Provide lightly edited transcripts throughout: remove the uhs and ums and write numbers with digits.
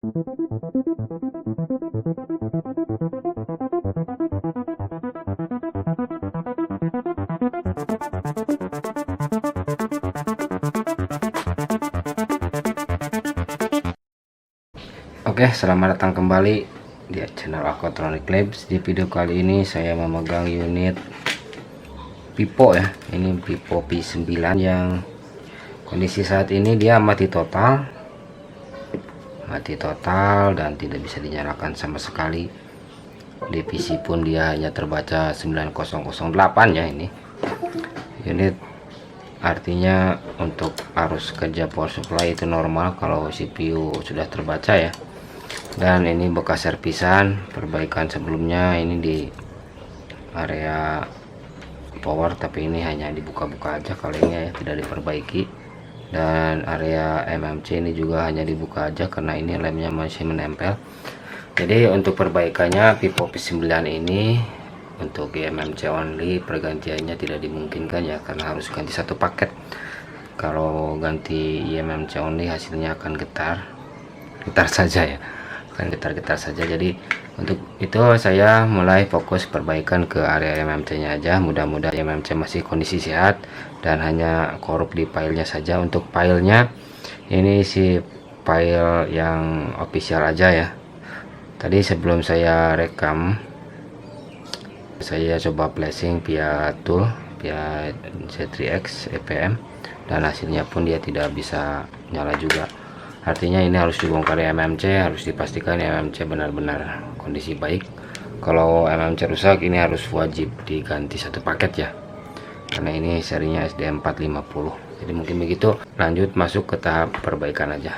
Oke, selamat datang kembali di channel Aquatronic Labs. Di video kali ini saya memegang unit Pipo ya. Ini Pipo P9 yang kondisi saat ini dia mati total dan tidak bisa dinyalakan sama sekali. Di PC pun dia hanya terbaca 9008 ya. Ini unit artinya untuk arus kerja power supply itu normal kalau CPU sudah terbaca ya. Dan ini bekas servisan perbaikan sebelumnya, ini di area power, tapi ini hanya dibuka-buka aja kalengnya ya, tidak diperbaiki. Dan area MMC ini juga hanya dibuka aja karena ini lemnya masih menempel. Jadi untuk perbaikannya Pipo P9 ini untuk MMC only, pergantiannya tidak dimungkinkan ya, karena harus ganti satu paket. Kalau ganti MMC only hasilnya akan getar saja ya, akan getar saja. Jadi untuk itu saya mulai fokus perbaikan ke area MMC nya aja. Mudah-mudahan MMC masih kondisi sehat dan hanya korup di filenya saja. Untuk filenya ini si file yang official aja ya. Tadi sebelum saya rekam saya coba flashing via tool, via Z3X EPM, dan hasilnya pun dia tidak bisa nyala juga. Artinya ini harus dibongkar MMC, harus dipastikan MMC benar-benar kondisi baik. Kalau MMC rusak ini harus wajib diganti satu paket ya, karena ini serinya SD450. Jadi mungkin begitu, lanjut masuk ke tahap perbaikan aja.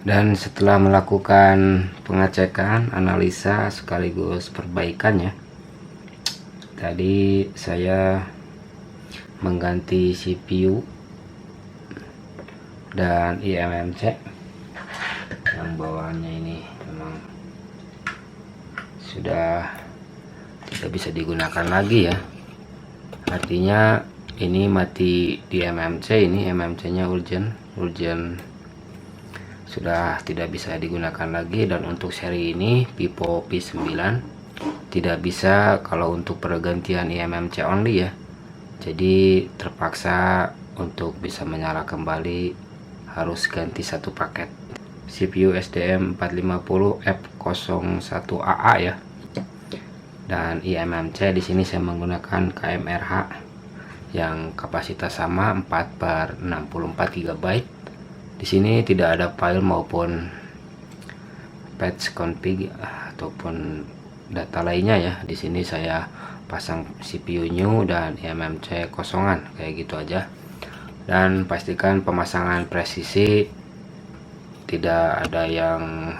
Dan setelah melakukan pengecekan, analisa sekaligus perbaikannya, tadi saya mengganti CPU dan eMMC yang bawahnya ini memang sudah tidak bisa digunakan lagi ya. Artinya ini mati di eMMC, ini eMMC nya urgent sudah tidak bisa digunakan lagi. Dan untuk seri ini Pipo P9 tidak bisa kalau untuk pergantian eMMC only ya, jadi terpaksa untuk bisa menyala kembali harus ganti satu paket CPU SDM 450 F01AA ya. Dan eMMC di sini saya menggunakan KMRH yang kapasitas sama 4/64 GB. Di sini tidak ada file maupun patch config ataupun data lainnya ya. Di sini saya pasang CPU new dan eMMC kosongan kayak gitu aja. Dan pastikan pemasangan presisi, tidak ada yang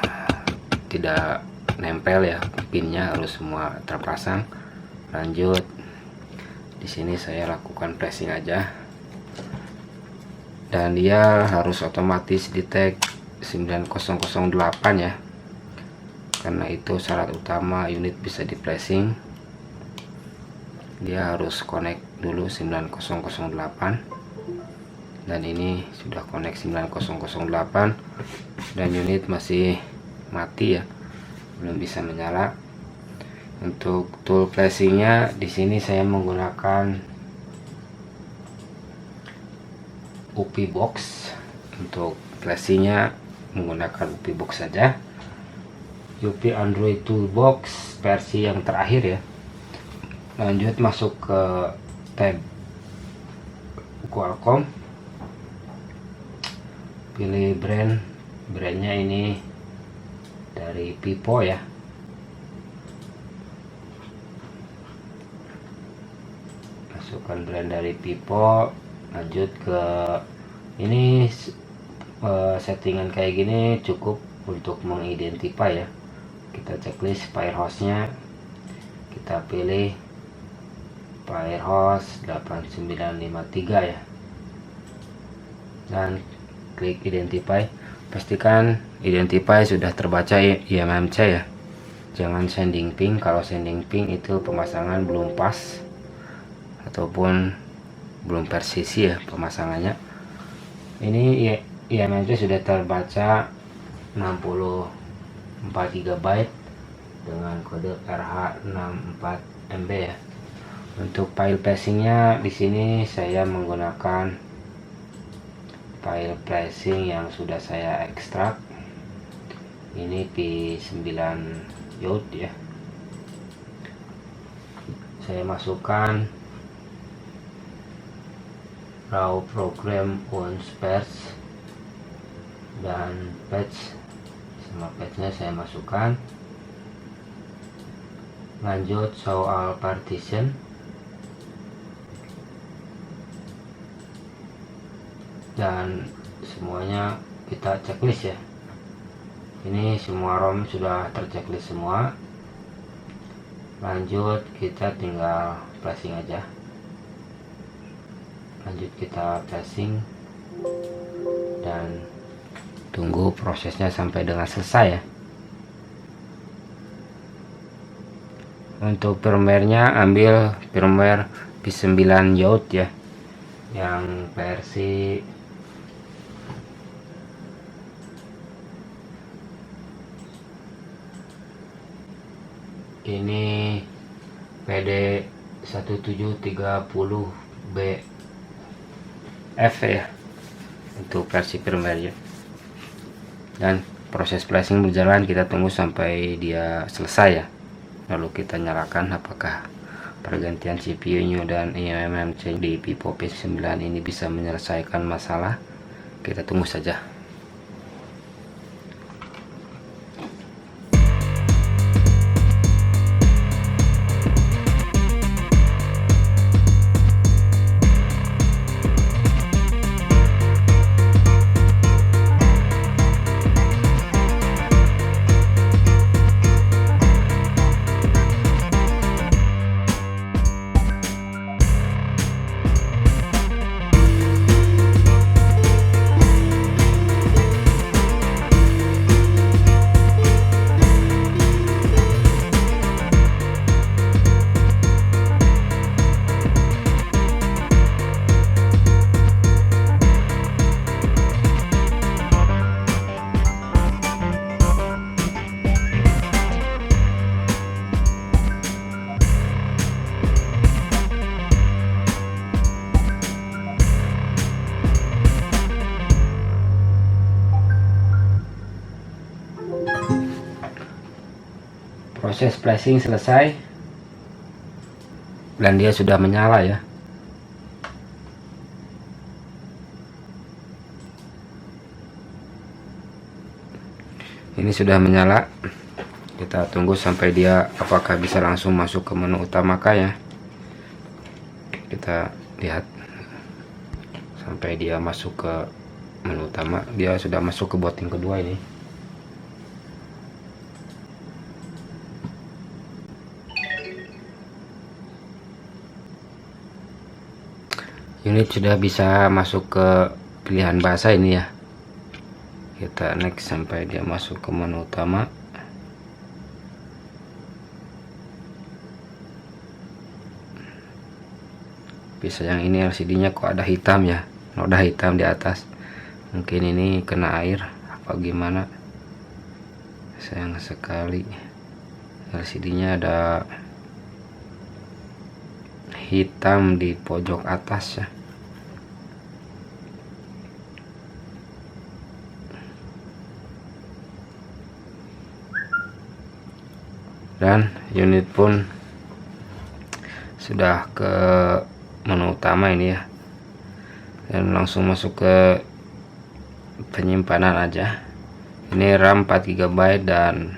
tidak nempel ya, pinnya harus semua terpasang. Lanjut, di sini saya lakukan pressing aja, dan dia harus otomatis detect 9008 ya, karena itu syarat utama unit bisa di pressing. Dia harus connect dulu 9008, dan ini sudah connect 9008 dan unit masih mati ya, belum bisa menyala. Untuk tool flashingnya di sini saya menggunakan UPI box. Untuk flashingnya menggunakan UPI box saja, UPI Android Toolbox versi yang terakhir ya. Lanjut masuk ke tab Qualcomm, pilih brandnya ini dari Pipo ya. Masukkan brand dari Pipo. Lanjut ke ini, settingan kayak gini cukup untuk mengidentify ya. Kita checklist firehostnya, kita pilih firehost 8953 ya, dan klik identify. Pastikan identify sudah terbaca eMMC ya, jangan sending ping. Kalau sending ping itu pemasangan belum pas ataupun belum presisi ya pemasangannya. Ini eMMC sudah terbaca 64 GB dengan kode RH64MB ya. Untuk file flashingnya di sini saya menggunakan file flashing yang sudah saya ekstrak. Ini P9 Youth ya. Saya masukkan raw program unspares dan patch, sama patchnya saya masukkan. Lanjut show all partition, dan semuanya kita checklist ya. Ini semua ROM sudah terchecklist semua. Lanjut kita tinggal flashing aja. Lanjut kita flashing dan tunggu prosesnya sampai dengan selesai ya. Untuk firmware-nya ambil firmware P9 Youth ya, yang versi ini PD 1730B F ya, untuk versi firmware ya. Dan proses flashing berjalan, kita tunggu sampai dia selesai ya, lalu kita nyalakan apakah pergantian CPU nya dan eMMC di Pipo P9 ini bisa menyelesaikan masalah. Kita tunggu saja. proses flashing selesai dan dia sudah menyala ya. Ini sudah menyala. Kita tunggu sampai dia apakah bisa langsung masuk ke menu utama kah ya. Kita lihat sampai dia masuk ke menu utama. Dia sudah masuk ke booting kedua ini. Unit sudah bisa masuk ke pilihan bahasa ini ya. Kita next sampai dia masuk ke menu utama. Bisa yang ini LCD-nya kok ada hitam ya, noda hitam di atas. Mungkin ini kena air apa gimana. Sayang sekali. LCD-nya ada hitam di pojok atas ya. Dan unit pun sudah ke menu utama ini ya, dan langsung masuk ke penyimpanan aja. Ini RAM 4 GB dan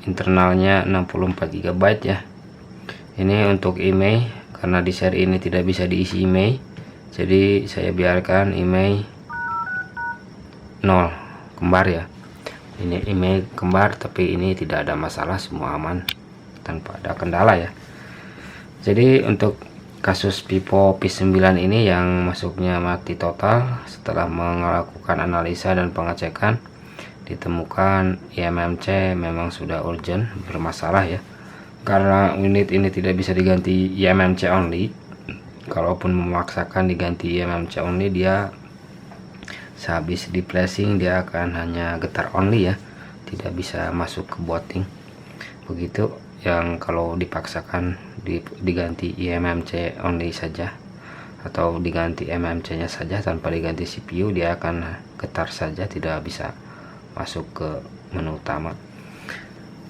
internalnya 64 GB ya. Ini untuk email, karena di seri ini tidak bisa diisi email, jadi saya biarkan email 0 kembar ya. Ini email kembar, tapi ini tidak ada masalah, semua aman tanpa ada kendala ya. Jadi untuk kasus Vivo P9 ini yang masuknya mati total, setelah melakukan analisa dan pengecekan ditemukan IMMC memang sudah urgent, bermasalah ya. Karena unit ini tidak bisa diganti IMMC only. Kalaupun memaksakan diganti IMMC only, dia sehabis di flashing dia akan hanya getar only ya, tidak bisa masuk ke booting. Begitu yang kalau dipaksakan diganti IMMC only saja atau diganti MMC nya saja tanpa diganti CPU, dia akan getar saja, tidak bisa masuk ke menu utama.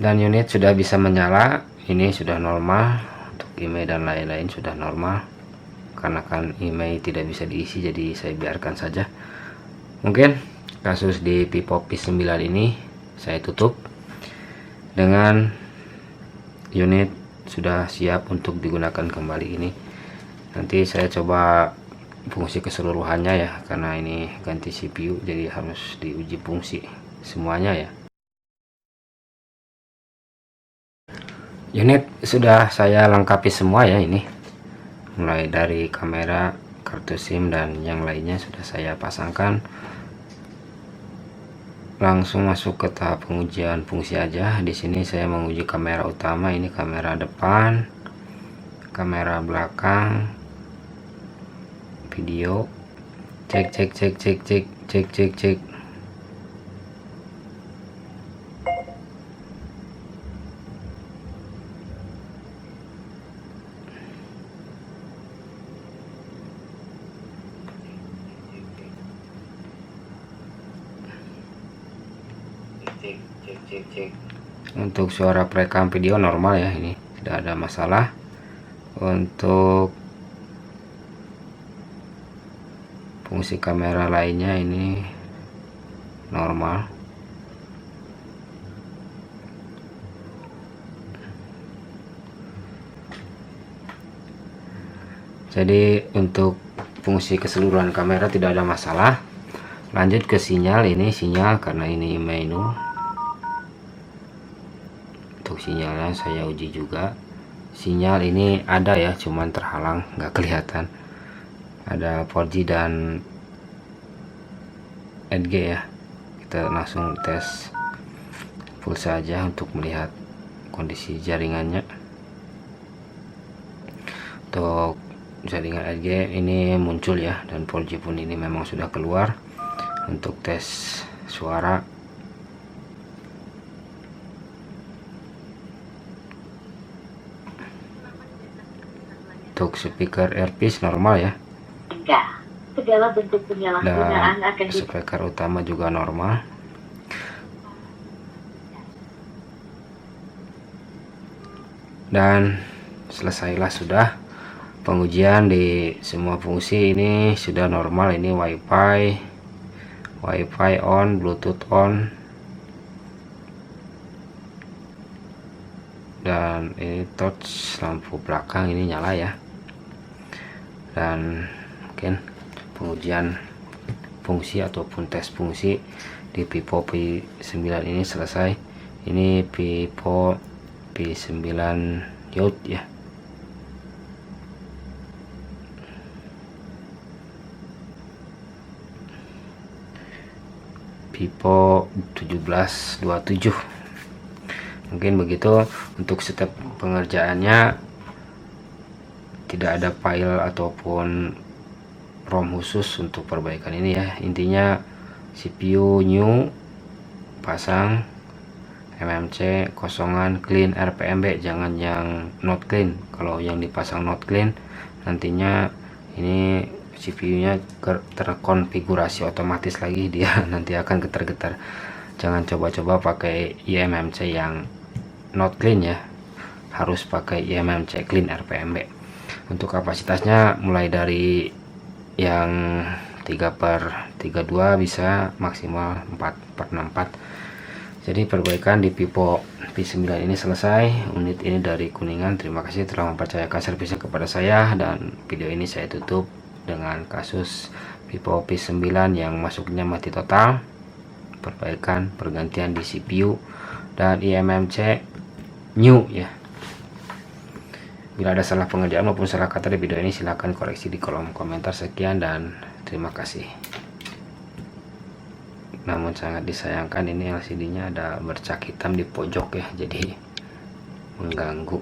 Dan unit sudah bisa menyala, ini sudah normal. Untuk email dan lain-lain sudah normal, karena kan email tidak bisa diisi, jadi saya biarkan saja. Mungkin kasus di Vivo P9 ini saya tutup dengan unit sudah siap untuk digunakan kembali ini. Nanti saya coba fungsi keseluruhannya ya, karena ini ganti CPU jadi harus diuji fungsi semuanya ya. Unit sudah saya lengkapi semua ya, ini mulai dari kamera, kartu SIM dan yang lainnya sudah saya pasangkan. Langsung masuk ke tahap pengujian fungsi aja. Di sini saya menguji kamera utama, ini kamera depan, kamera belakang, video, cek. Untuk suara perekam video normal ya, ini tidak ada masalah. Untuk fungsi kamera lainnya ini normal. Jadi untuk fungsi keseluruhan kamera tidak ada masalah. Lanjut ke sinyal, ini sinyal karena ini menu. Untuk sinyalnya saya uji juga. Sinyal ini ada ya, cuman terhalang, nggak kelihatan. Ada 4G dan 8G ya. Kita langsung tes full saja untuk melihat kondisi jaringannya. Untuk jaringan 8G ini muncul ya, dan 4G pun ini memang sudah keluar. Untuk tes suara, untuk speaker earpiece normal ya, segala bentuk penyalahgunaan akan speaker utama juga normal. Dan selesailah sudah pengujian di semua fungsi. Ini sudah normal, ini wifi on, bluetooth on, dan ini touch, lampu belakang ini nyala ya. Dan mungkin pengujian fungsi ataupun tes fungsi di Vivo P9 ini selesai. Ini Vivo P9 Youth ya. Vivo 1727. Mungkin begitu untuk setiap pengerjaannya. Tidak ada file ataupun ROM khusus untuk perbaikan ini ya. Intinya CPU new, pasang MMC, kosongan, clean, RPMB, jangan yang not clean. Kalau yang dipasang not clean, nantinya ini CPU nya terkonfigurasi otomatis lagi, dia nanti akan getar-getar. Jangan coba-coba pakai eMMC yang not clean ya, harus pakai eMMC clean RPMB. Untuk kapasitasnya mulai dari yang 3/32 bisa maksimal 4/64. Jadi perbaikan di Vivo P9 ini selesai. Unit ini dari Kuningan. Terima kasih telah mempercayakan servisnya kepada saya, dan video ini saya tutup dengan kasus Vivo P9 yang masuknya mati total, perbaikan pergantian di CPU dan eMMC new ya. Bila ada salah pengerjaan maupun salah kata di video ini, silahkan koreksi di kolom komentar. Sekian dan terima kasih. Namun sangat disayangkan ini LCD nya ada bercak hitam di pojok ya, jadi mengganggu.